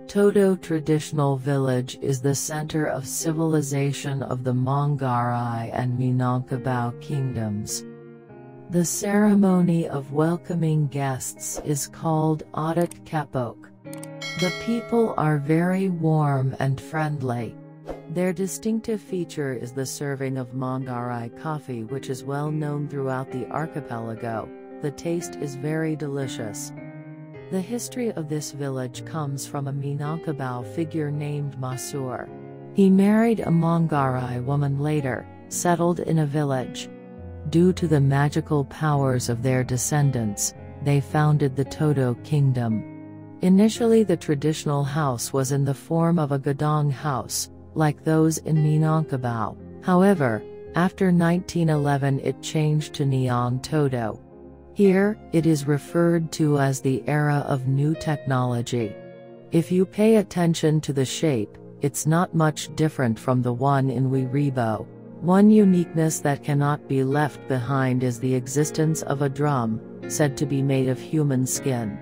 Todo traditional village is the center of civilization of the Manggarai and Minangkabau Kingdoms. The ceremony of welcoming guests is called Adat Kapok. The people are very warm and friendly. Their distinctive feature is the serving of Manggarai coffee, which is well known throughout the archipelago. The taste is very delicious. The history of this village comes from a Minangkabau figure named Masur. He married a Manggarai woman, later settled in a village. Due to the magical powers of their descendants, they founded the Todo kingdom. Initially, the traditional house was in the form of a gadang house, like those in Minangkabau. However, after 1911 it changed to Neong Todo. Here, it is referred to as the era of new technology. If you pay attention to the shape, it's not much different from the one in Wiribo. One uniqueness that cannot be left behind is the existence of a drum, said to be made of human skin.